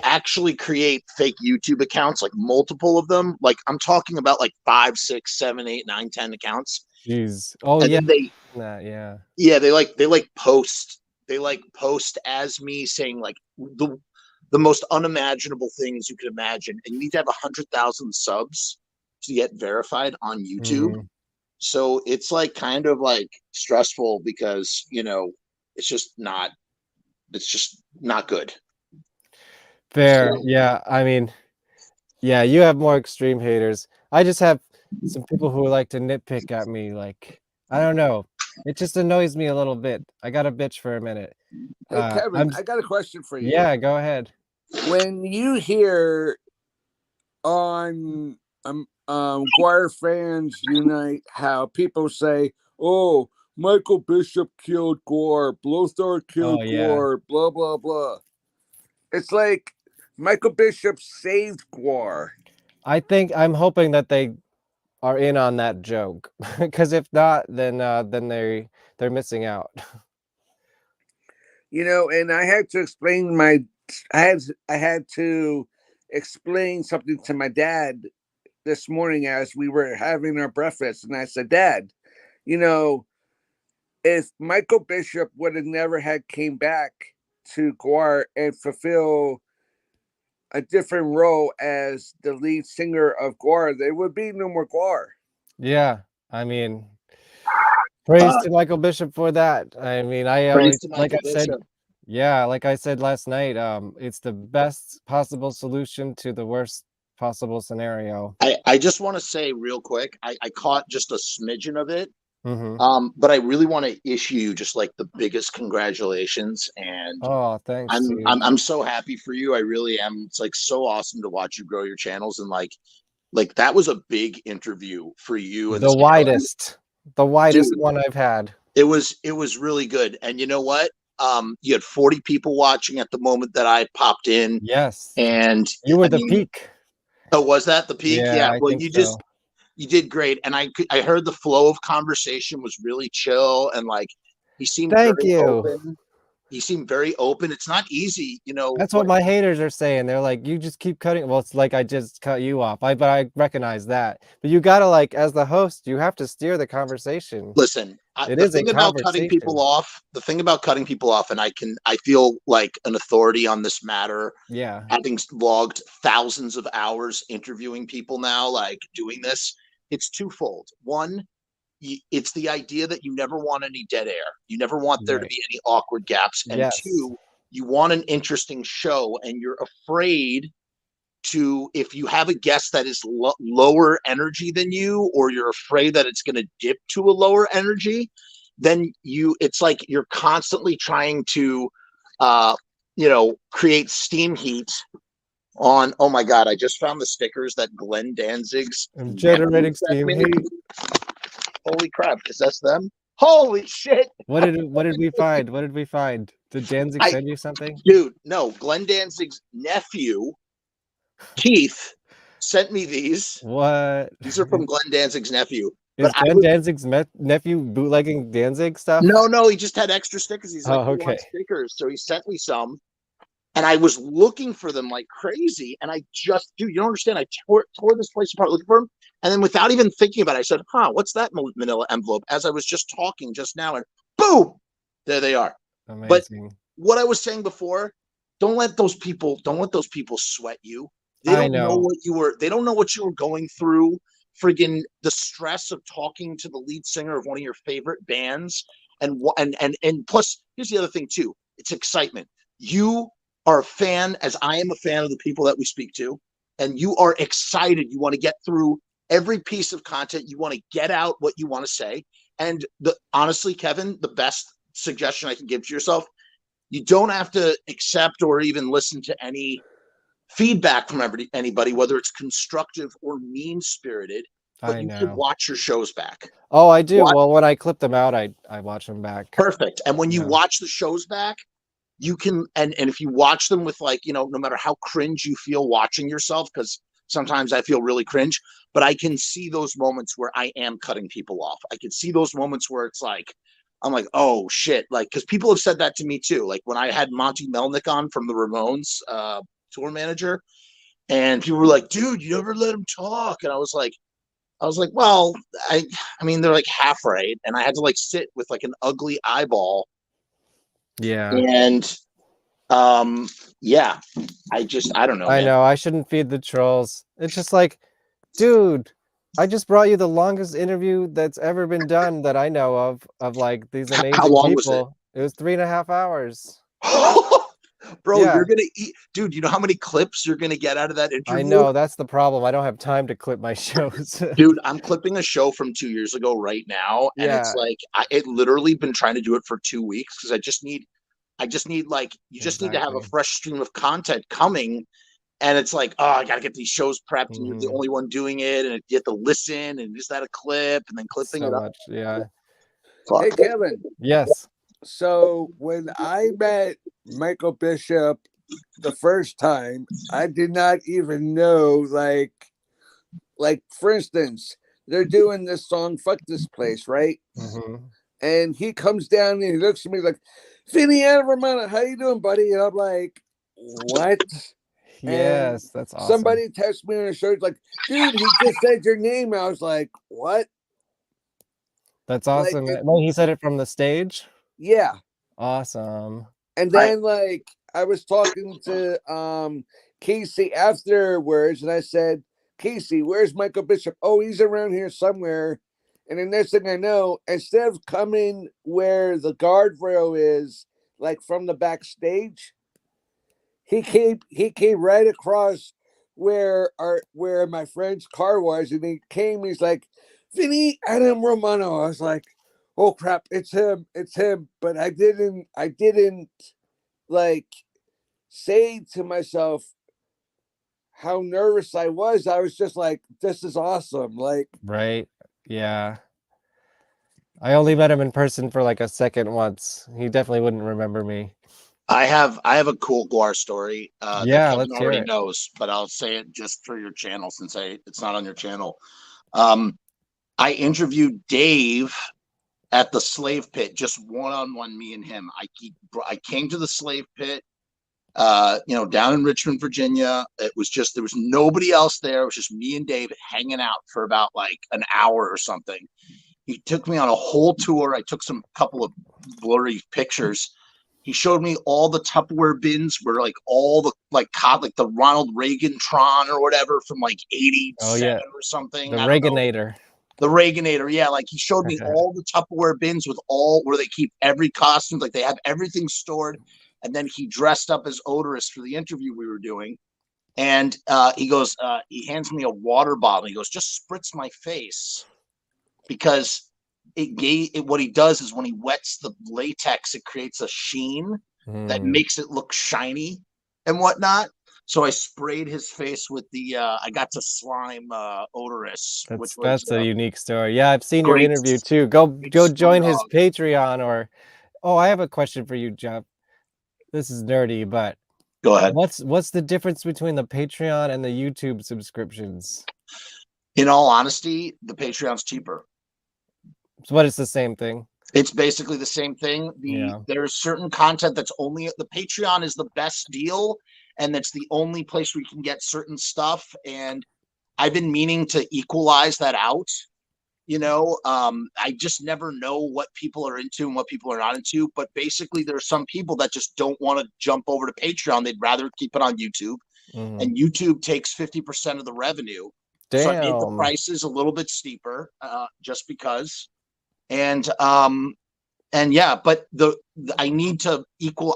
actually create fake YouTube accounts, like multiple of them. Like I'm talking about like 5, 6, 7, 8, 9, 10 accounts. Jeez. Oh and yeah. Then they post as me saying like the most unimaginable things you could imagine, and you need to have 100,000 subs to get verified on YouTube. Mm-hmm. So it's like kind of like stressful because it's just not good. Fair. Yeah. I mean, yeah, you have more extreme haters. I just have some people who like to nitpick at me. Like, I don't know. It just annoys me a little bit. I got a bitch for a minute. Hey, Kevin, I got a question for you. Yeah, go ahead. When you hear on Guar Fans Unite how people say, "Oh, Michael Bishop killed Guar, Blothar killed Guar, blah blah blah," it's like Michael Bishop saved Guar. I'm hoping that they are in on that joke, because if not, then they're missing out. And I had to explain I had to explain something to my dad this morning as we were having our breakfast, and I said, "Dad, if Michael Bishop would have never had came back to Guar and fulfill a different role as the lead singer of Guar, there would be no more Guar." Yeah, I mean, praise to Michael Bishop for that. I mean, I always, like I said, like I said last night, it's the best possible solution to the worst possible scenario. I just want to say real quick, I caught just a smidgen of it. Mm-hmm. But I really want to issue just like the biggest congratulations, and thanks. I'm so happy for you. I really am. It's like so awesome to watch you grow your channels, and like that was a big interview for you. And the widest one I've had. It was really good. And you know what? You had 40 people watching at the moment that I popped in. Yes. And You were I the mean, peak. oh, was that the peak? Yeah, Yeah. I Well, think you so. you did great. And I heard the flow of conversation was really chill. And like, he seemed Thank very you. open. He seemed very open. It's not easy, you know. That's what my haters are saying. They're like, you just keep cutting. Well, it's like I just cut you off. But I recognize that. But you gotta, like, as the host, you have to steer the conversation. Listen, It the is a thing about cutting people off, and I feel like an authority on this matter, Yeah. having logged thousands of hours interviewing people now, like doing this, it's twofold. One, it's the idea that you never want any dead air. You never want there to Right. be any awkward gaps. And Yes. two, you want an interesting show, and you're afraid to, if you have a guest that is lower energy than you, or you're afraid that it's going to dip to a lower energy, then it's like you're constantly trying to create steam heat on. Oh my god, I just found the stickers that Glenn Danzig's I'm generating nephew sent steam me. heat. Holy crap, is that them? Holy shit. What did we find? What did we find? Did Danzig send you something? Dude, no, Glenn Danzig's nephew Keith sent me these. What? These are from Glenn Danzig's nephew. Is Glenn Danzig's nephew bootlegging Danzig stuff? No, he just had extra stickers. He's like, okay. He wants stickers. So he sent me some. And I was looking for them like crazy. And dude, you don't understand. I tore this place apart looking for them. And then without even thinking about it, I said, what's that manila envelope? As I was just talking just now, and boom, there they are. Amazing. But what I was saying before, don't let those people sweat you. They don't know what you were going through. Friggin' the stress of talking to the lead singer of one of your favorite bands. And plus, here's the other thing too. It's excitement. You are a fan, as I am a fan of the people that we speak to, and you are excited. You want to get through every piece of content. You want to get out what you want to say. And honestly, Kevin, the best suggestion I can give to yourself, you don't have to accept or even listen to any feedback from anybody, whether it's constructive or mean-spirited, but you should watch your shows back. Oh, I do. Well, when I clip them out, I watch them back. Perfect. And when you watch the shows back, you can, and if you watch them with, like, no matter how cringe you feel watching yourself, because sometimes I feel really cringe, but I can see those moments where I am cutting people off. I can see those moments where it's like, I'm like, oh shit. Like, because people have said that to me too. Like when I had Monty Melnick on from the Ramones, tour manager, and people were like, dude, you never let him talk. And I was like, well, I mean, they're like half right. And I had to like sit with like an ugly eyeball. Yeah. And I don't know. I know. I shouldn't feed the trolls. It's just like, dude, I just brought you the longest interview that's ever been done that I know of like these amazing How long people. was it was 3.5 hours. Bro, you're gonna eat, dude. You know how many clips you're gonna get out of that interview? I know, that's the problem. I don't have time to clip my shows. Dude, I'm clipping a show from 2 years ago right now, and it's like it literally been trying to do it for 2 weeks because I just need like you just need to have a fresh stream of content coming, and it's like, oh, I gotta get these shows prepped, and you're the only one doing it, and you have to listen, and is that a clip, and then clipping it up. Hey, Kevin. Yes. So when I met Michael Bishop the first time, I did not even know, like for instance, they're doing this song, Fuck This Place, right? Mm-hmm. And he comes down and he looks at me like, Vinny Romano, how you doing, buddy? And I'm like, what? Yes, and that's awesome. Somebody texted me on the show, it's like, dude, he just said your name. I was like, what? That's awesome. Well, he said it from the stage? Yeah. Awesome. And then I was talking to Casey afterwards, and I said, Casey, where's Michael Bishop? Oh, he's around here somewhere. And the next thing I know, instead of coming where the guardrail is, like from the backstage, he came right across where my friend's car was, and he came. He's like, Vinny Adam Romano. I was like, oh crap, it's him. But I didn't like say to myself how nervous I was. I was just like, this is awesome. Like, right. Yeah. I only met him in person for like a second once. He definitely wouldn't remember me. I have a cool Guar story that Yeah, Kevin let's hear already it. knows, but I'll say it just for your channel since it's not on your channel. I interviewed Dave at the Slave Pit, just one-on-one, me and him. I came to the Slave Pit, down in Richmond, Virginia. It was just, there was nobody else there. It was just me and Dave hanging out for about like an hour or something. He took me on a whole tour. I took some couple of blurry pictures. He showed me all the Tupperware bins where like all the like the Ronald Reagan Tron or whatever from like 87 Oh yeah, or something. the I don't know. Reaganator. The Reaganator, yeah. Like he showed me all the Tupperware bins with all where they keep every costume, like they have everything stored. And then he dressed up as Odorous for the interview we were doing. And he goes, he hands me a water bottle. He goes, just spritz my face, because what he does is when he wets the latex, it creates a sheen that makes it look shiny and whatnot. So I sprayed his face with the I got to slime Odorous, which was That's a unique story. Yeah, I've seen your great. interview too. Go Great join his dog. Patreon or I have a question for you, Jeff. This is nerdy, but Go ahead. what's the difference between the Patreon and the YouTube subscriptions? In all honesty, the Patreon's cheaper. But it's the same thing. It's basically the same thing. Yeah. There's certain content that's only the Patreon is the best deal, and that's the only place where you can get certain stuff. And I've been meaning to equalize that out. I just never know what people are into and what people are not into. But basically, there are some people that just don't want to jump over to Patreon. They'd rather keep it on YouTube, and YouTube takes 50% of the revenue. Damn. So I made the prices a little bit steeper, just because. And yeah, but I need to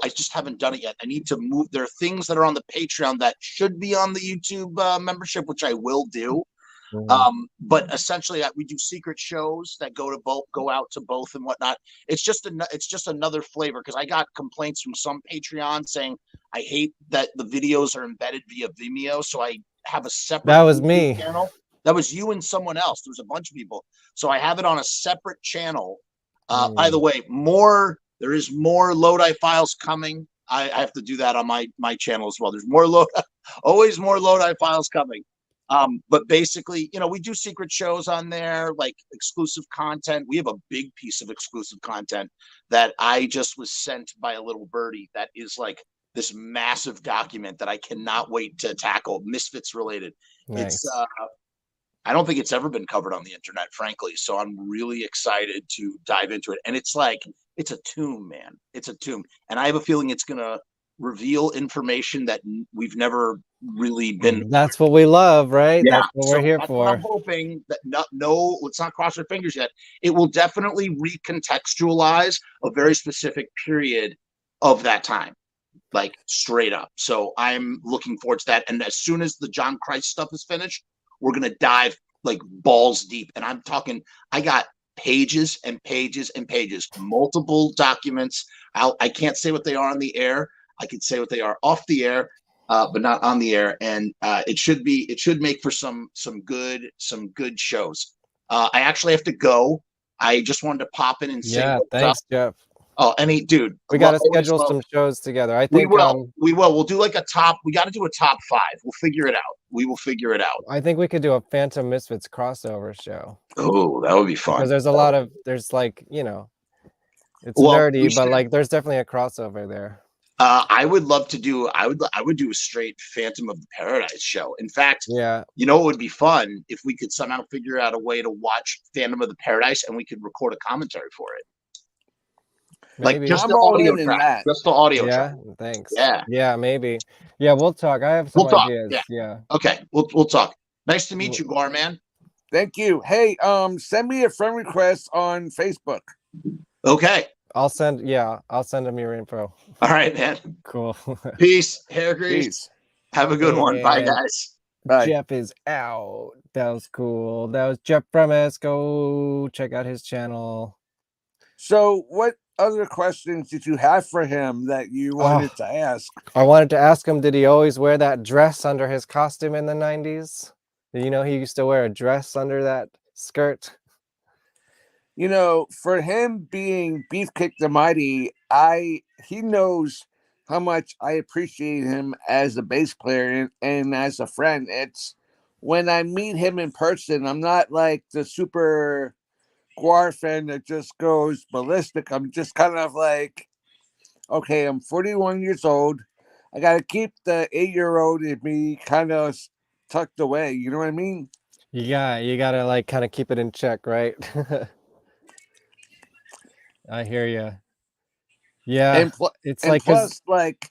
I just haven't done it yet. I need to move. There are things that are on the Patreon that should be on the YouTube membership, which I will do. But essentially, we do secret shows that go out to both and whatnot. It's just another flavor, because I got complaints from some Patreon saying I hate that the videos are embedded via Vimeo, so I have a separate. That was YouTube me. channel. That was you and someone else. There was a bunch of people, so I have it on a separate channel. By the way, there is more Lodi files coming. I have to do that on my channel as well. There's more always more Lodi files coming. But basically, we do secret shows on there, like exclusive content. We have a big piece of exclusive content that I just was sent by a little birdie that is like this massive document that I cannot wait to tackle, Misfits related. Nice. It's I don't think it's ever been covered on the internet, frankly. So I'm really excited to dive into it. And it's a tomb, man. It's a tomb. And I have a feeling it's going to reveal information that we've never really been. That's what we love, right? Yeah. That's what we're here for. I'm hoping that let's not cross our fingers yet. It will definitely recontextualize a very specific period of that time, like straight up. So I'm looking forward to that. And as soon as the John Christ stuff is finished, we're going to dive like balls deep. And I'm talking, I got pages and pages and pages, multiple documents. I can't say what they are on the air. I can say what they are off the air, but not on the air. And it should make for some good shows. I actually have to go. I just wanted to pop in and say, yeah, thanks, Jeff. Oh, dude, we got to schedule some shows together. I think we will. We'll do like a top. We got to do a top 5. We'll figure it out. We will figure it out. I think we could do a Phantom Misfits crossover show. Oh, that would be fun. Because there's a lot of it's nerdy, but like there's definitely a crossover there. I would love to do. I would do a straight Phantom of the Paradise show. In fact, yeah, it would be fun if we could somehow figure out a way to watch Phantom of the Paradise and we could record a commentary for it. Maybe. Like just the audio track. Just the audio track. Thanks. Yeah. Yeah, maybe. Yeah, we'll talk. I have some ideas. Yeah. Okay. We'll talk. Nice to meet you, Gar, man. Thank you. Hey, send me a friend request on Facebook. Okay. I'll send them your info. All right, man. Cool. Peace. Hair grease. Peace. Have a good one. Bye, guys. Bye. Jeff is out. That was cool. That was Jeff Premis. Go check out his channel. So what other questions did you have for him that you wanted to ask? I wanted to ask him, did he always wear that dress under his costume in the 90s? He used to wear a dress under that skirt. You know, for him being Beefcake the Mighty, he knows how much I appreciate him as a bass player and as a friend. It's when I meet him in person, I'm not like the super Guar fan that just goes ballistic. I'm just kind of like, okay, I'm 41 years old. I got to keep the 8-year-old in me kind of tucked away. You know what I mean? You gotta like kind of keep it in check, right? I hear you. Yeah, And pl- it's and like because plus, like,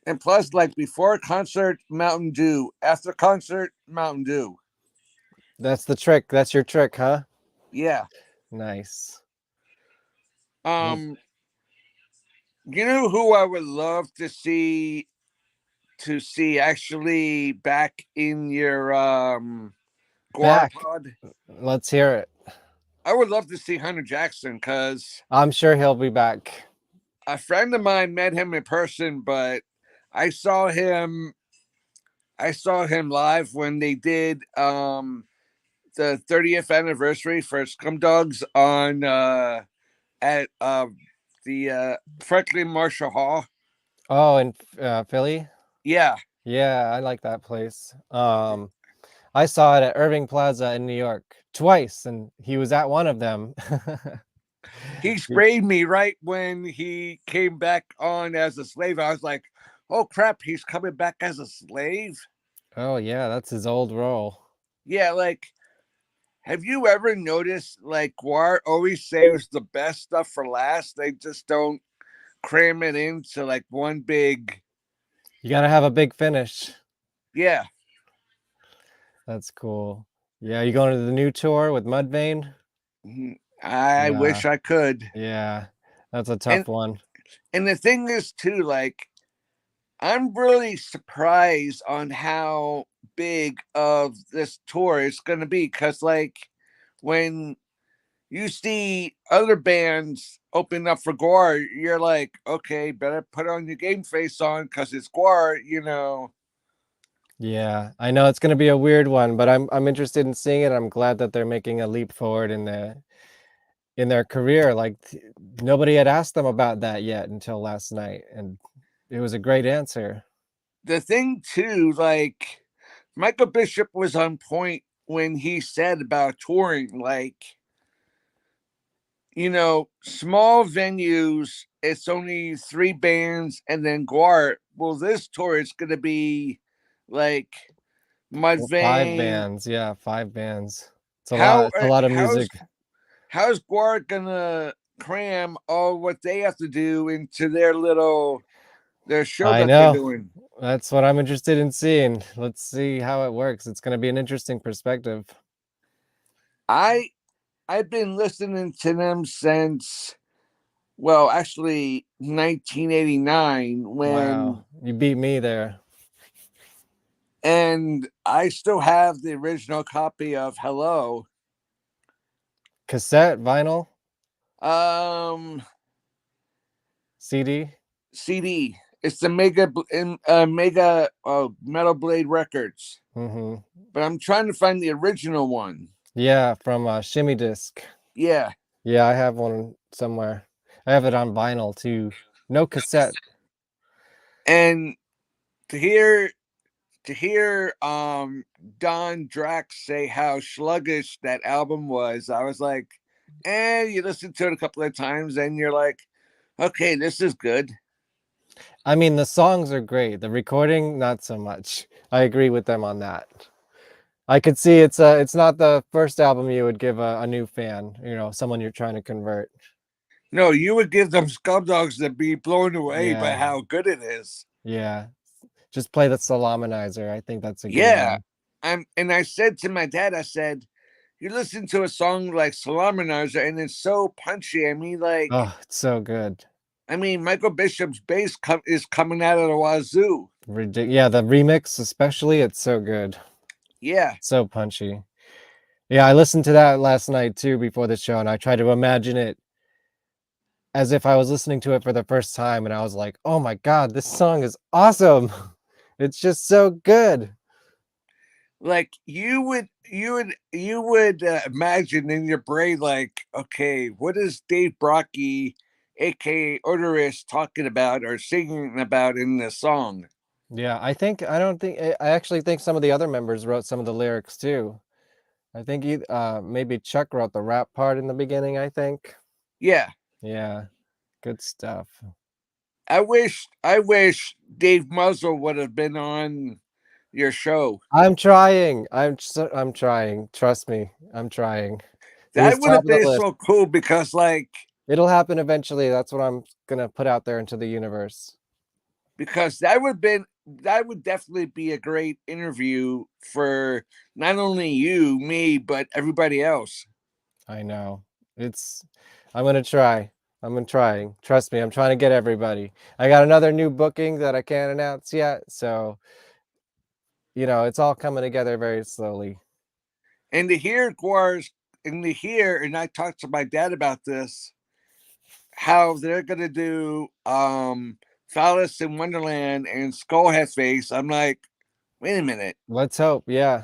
and plus, like before concert, Mountain Dew. After concert, Mountain Dew. that's the trick. That's your trick, huh? Yeah. Nice. Mm. Um. You know who I would love to see actually back in your Guar Back. pod? Let's hear it. I would love to see Hunter Jackson because I'm sure he'll be back. a friend of mine met him in person, but I saw him I saw him live when they did the 30th anniversary for Scum Dogs on at the Franklin Marshall Hall. Oh, in Philly? Yeah, Yeah, I like that place. I saw it at Irving Plaza in New York twice, and he was at one of them. he sprayed me right when he came back on as a slave. I was like, "Oh crap, he's coming back as a slave." Oh yeah, that's his old role. Yeah, like have you ever noticed like Guar always saves the best stuff for last? They just don't cram it into like one big. You gotta have a big finish. Yeah. That's cool. Yeah, you going to the new tour with Mudvayne? I Yeah, wish I could. yeah, that's a And tough one. and the thing is too, like I'm really surprised on how big of this tour is gonna be. Cause like when you see other bands open up for Guar, you're like, okay, better put on your game face on because it's Guar, you know. Yeah, I know it's gonna be a weird one, but I'm interested in seeing it. I'm glad that they're making a leap forward in their career. Like nobody had asked them about that yet until last night, and it was a great answer. The thing too, like Michael Bishop was on point when he said about touring, like, you know, small venues, it's only 3 bands and then Guar. Well, this tour is gonna be like Well, five Mudvayne. bands, yeah, five bands. It's a lot. How It's a lot of music. how's Guar gonna cram all what they have to do into their show I that they're know. doing? That's what I'm interested in seeing. Let's see how it works. It's going to be an interesting perspective. I I've been listening to them since well, actually 1989 Wow, you beat me there. and I still have the original copy of Hello. Cassette, vinyl, Um CD. CD. It's the Mega Metal Blade Records. Mm-hmm. But I'm trying to find the original one. Yeah, from Shimmy Disc. Yeah. Yeah, I have one somewhere. I have it on vinyl too. No cassette. And to hear Don Drax say how sluggish that album was, I was like, you listen to it a couple of times and you're like, okay, this is good. I mean, the songs are great. The recording, not so much. I agree with them on that. I could see it's not the first album you would give a new fan, someone you're trying to convert. No, you would give them Scum Dogs to be blown away by Yeah, how good it is. yeah. Just play the Salamanizer. I think that's a good Yeah. one. And I said to my dad, I said, you listen to a song like Salamanizer and it's so punchy. I mean, like, Oh, it's so good. Michael Bishop's bass is coming out of the wazoo. Yeah, the remix especially, it's so good. Yeah. So punchy. Yeah, I listened to that last night too before the show, and I tried to imagine it as if I was listening to it for the first time, and I was like, "Oh my God, this song is awesome! It's just so good." like you would imagine in your brain, like, okay, what is Dave Brocky, aka Odorous, talking about or singing about in this song? Yeah, I don't think I actually think some of the other members wrote some of the lyrics too. I think maybe Chuck wrote the rap part in the beginning, I think. Yeah, Yeah, good stuff. I wish Dave Muzzle would have been on your show. I'm trying. I'm trying. Trust me, I'm trying. It was That would top have of the been list. so cool because, like, It'll happen eventually. That's what I'm gonna put out there into the universe. because that would definitely be a great interview for not only you, me, but everybody else. I know. It's I'm gonna try. I'm trying. Trust me, I'm trying to get everybody. I got another new booking that I can't announce yet, so it's all coming together very slowly. And to hear Guars and to hear, and I talked to my dad about this, how they're gonna do Phallus in Wonderland and Skullhead Face. I'm like, wait a minute, Let's hope. Yeah.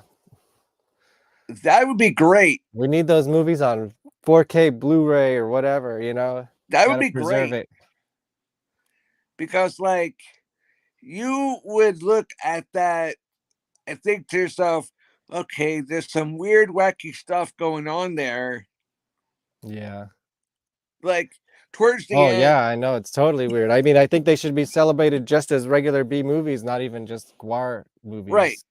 that would be great. We need those movies on 4K Blu-ray or whatever, That would Gotta be preserve great it. because, like, you would look at that and think to yourself, okay, there's some weird, wacky stuff going on there. Yeah. Like, towards the Oh, end, yeah, I know. It's totally weird. I mean, I think they should be celebrated just as regular B movies, not even just Gwar right? movies.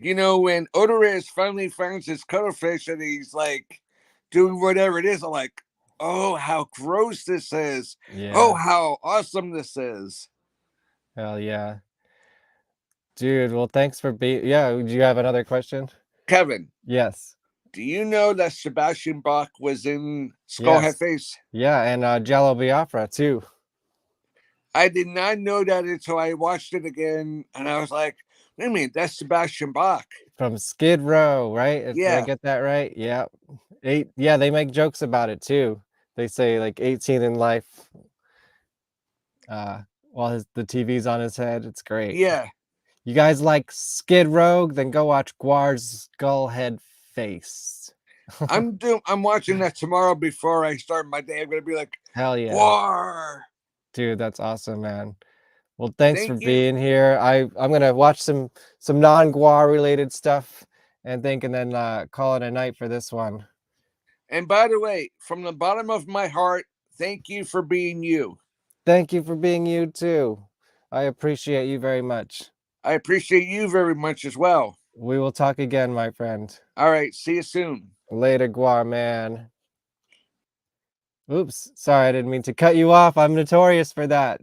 When Odorous finally finds his cuttlefish and he's like doing whatever it is, I'm like, oh, how gross this is. Oh, Yeah. how awesome this is. Hell yeah. Dude, well, thanks for being. Yeah, do you have another question? Kevin, Yes. do you know that Sebastian Bach was in Skullhead Yes. Face? Yeah, and Jello Biafra too. I did not know that until I watched it again, and I was like, wait a minute, that's Sebastian Bach. From Skid Row, right? Did I Yeah, get that right? Yeah. Yeah, they make jokes about it too. They say like 18 in life, while the TV's on his head. It's great. yeah. You guys like Skid Row? Then go watch Guar's Skullhead Face. I'm watching that tomorrow before I start my day. I'm gonna be like, Hell yeah. war. Dude, that's awesome, man. Well, thanks for Thank you. being here. I'm gonna watch some non-Guar related stuff and then call it a night for this one. And by the way, from the bottom of my heart, thank you for being you. Thank you for being you too. I appreciate you very much. I appreciate you very much as well. We will talk again, my friend. All right, see you soon. Later, Guar man. Oops, sorry, I didn't mean to cut you off. I'm notorious for that.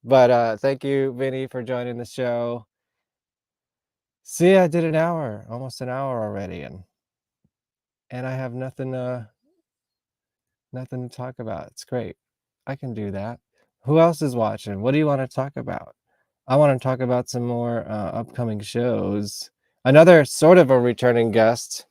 But thank you, Vinny, for joining the show. See, I did an hour, almost an hour already, and I have nothing to talk about. It's great. I can do that. Who else is watching? What do you want to talk about? I want to talk about some more upcoming shows. Another sort of a returning guest.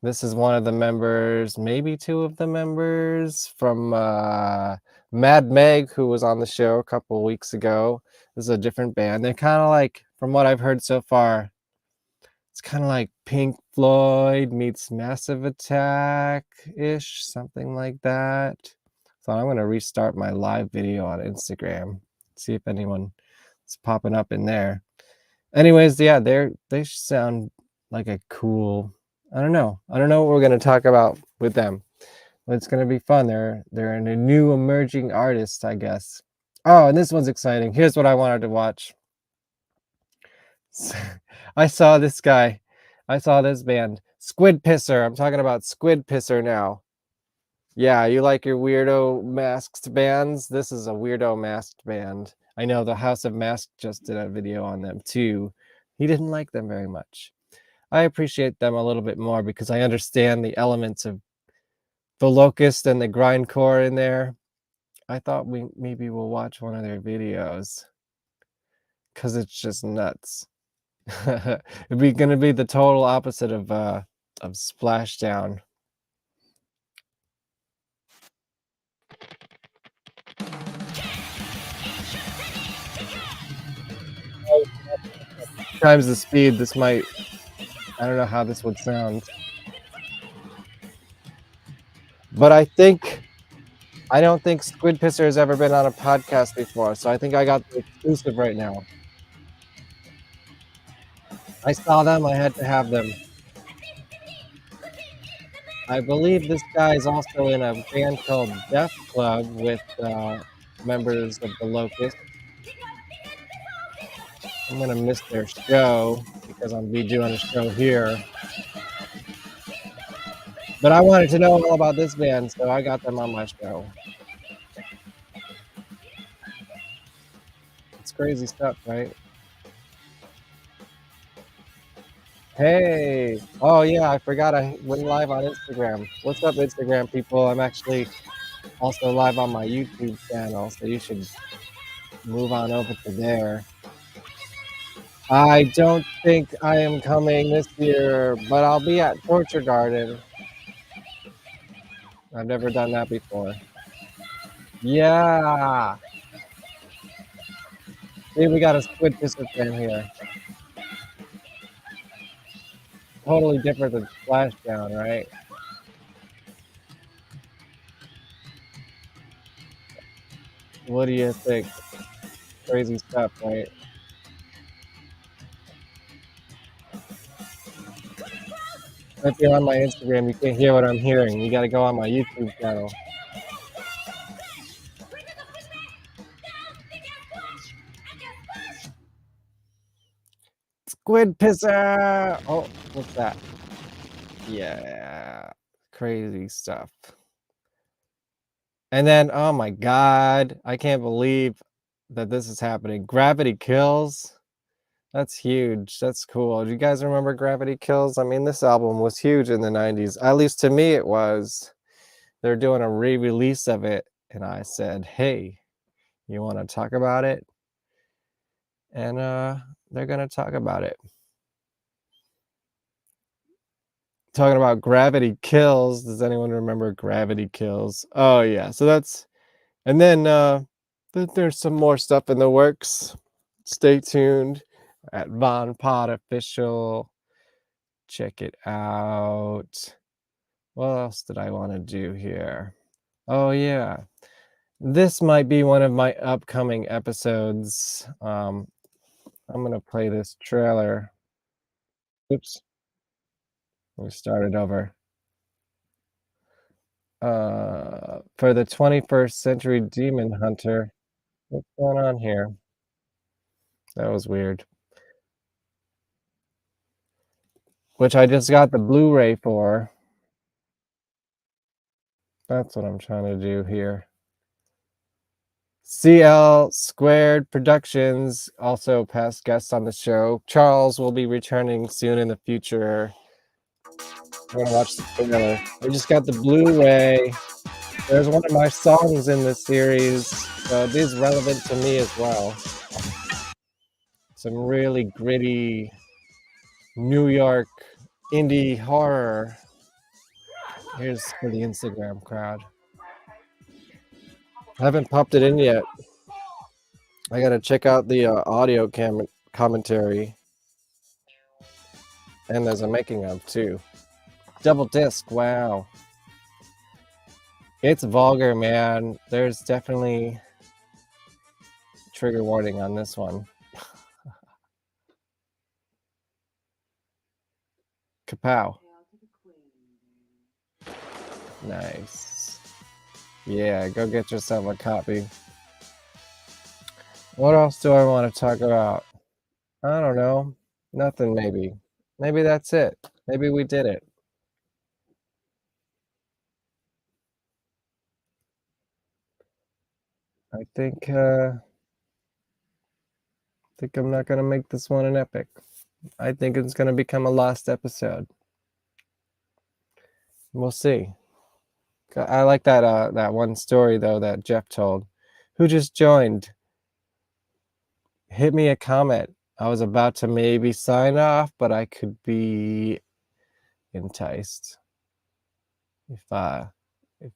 This is one of the members, maybe two of the members from Mad Meg, who was on the show a couple of weeks ago. This is a different band. They're kind of like, from what I've heard so far, it's kind of like Pink Floyd meets Massive Attack-ish, something like that. So I'm going to restart my live video on Instagram, see if anyone is popping up in there. Anyways, yeah, they sound like a cool. I don't know what we're going to talk about with them, but it's going to be fun. They're a new emerging artist, I guess. Oh, and this one's exciting. Here's what I wanted to watch. I saw this guy. I saw this band, Squid Pisser. I'm talking about Squid Pisser now. Yeah, you like your weirdo masked bands? This is a weirdo masked band. I know the House of Mask just did a video on them too. He didn't like them very much. I appreciate them a little bit more because I understand the elements of the Locust and the grindcore in there. I thought maybe we'll watch one of their videos because it's just nuts. It'd gonna be the total opposite of Splashdown. times the speed, this might... I don't know how this would sound. But I don't think Squid Pisser has ever been on a podcast before, so I think I got the exclusive right now. I saw them, I had to have them. I believe this guy is also in a band called Death Club with members of the Locust. I'm gonna miss their show because I'll be doing a show here. But I wanted to know all about this band, so I got them on my show. It's crazy stuff, right? Hey! Oh yeah, I forgot I went live on Instagram. What's up, Instagram people? I'm actually also live on my YouTube channel, so you should move on over to there. I don't think I am coming this year, but I'll be at Torture Garden. I've never done that before. Yeah! See, we got a Squid Pisser fan here. Totally different than Splashdown, right? What do you think? Crazy stuff, right? If you're on my Instagram, you can't hear what I'm hearing. You gotta go on my YouTube channel. Squid Pisser! Oh, what's that? Yeah, crazy stuff. And then, oh my God, I can't believe that this is happening. Gravity Kills. That's huge. That's cool. Do you guys remember Gravity Kills? I mean, this album was huge in the 90s. At least to me it was. They're doing a re-release of it, and I said, hey, you want to talk about it? And they're going to talk about it. Talking about Gravity Kills. Does anyone remember Gravity Kills? Oh, yeah. So that's... And then there's some more stuff in the works. Stay tuned at VonPod Official. Check it out. What else did I want to do here? Oh, yeah. This might be one of my upcoming episodes. I'm going to play this trailer. Oops. Let me start it over. For the 21st Century Demon Hunter. What's going on here? That was weird. Which I just got the Blu-ray for. That's what I'm trying to do here. CL Squared Productions, also past guests on the show. Charles will be returning soon in the future. I'm gonna watch the trailer. I just got the Blu-ray. There's one of my songs in this series, so it is relevant to me as well. Some really gritty New York indie horror. Here's for the Instagram crowd. I haven't popped it in yet. I gotta check out the audio commentary. And there's a making of too. Double disc, wow. It's vulgar, man. There's definitely trigger warning on this one. Kapow. Nice. Yeah, go get yourself a copy. What else do I want to talk about? I don't know. Nothing, maybe. Maybe that's it. Maybe we did it. I think I'm not gonna make this one an epic. I think it's gonna become a lost episode. We'll see. I like that that one story though that Jeff told. Who just joined? Hit me a comment. I was about to maybe sign off, but I could be enticed if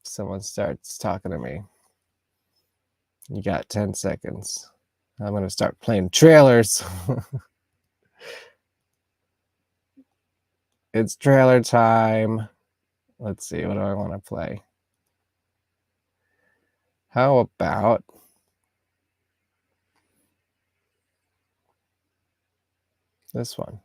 someone starts talking to me. You got 10 seconds. I'm gonna start playing trailers. It's trailer time. Let's see, what do I want to play? How about this one?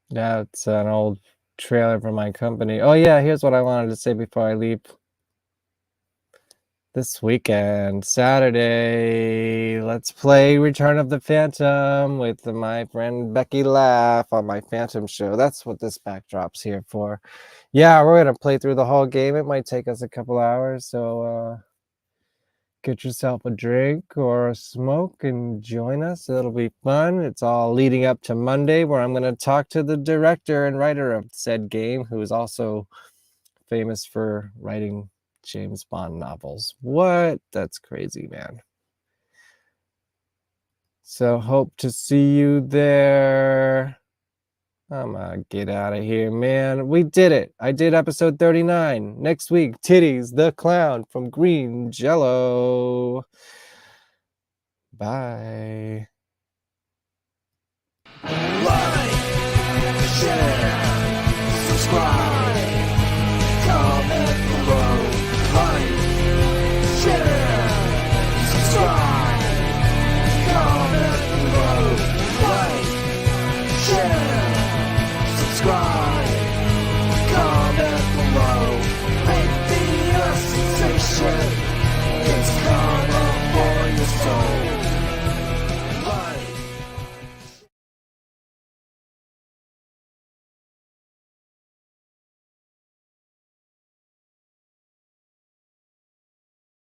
Yeah, it's an old trailer from my company. Oh yeah, here's what I wanted to say before I leave. This weekend, Saturday, let's play Return of the Phantom with my friend Becky Laugh on my Phantom show. That's what this backdrop's here for. Yeah, we're gonna play through the whole game. It might take us a couple hours, so get yourself a drink or a smoke and join us. It'll be fun. It's all leading up to Monday, where I'm gonna talk to the director and writer of said game, who is also famous for writing James Bond novels. What? That's crazy, man. So hope to see you there. I'm gonna get out of here, man. We did it. I did episode 39. Next week, Titties the Clown from Green Jello. Bye. Like, share, subscribe.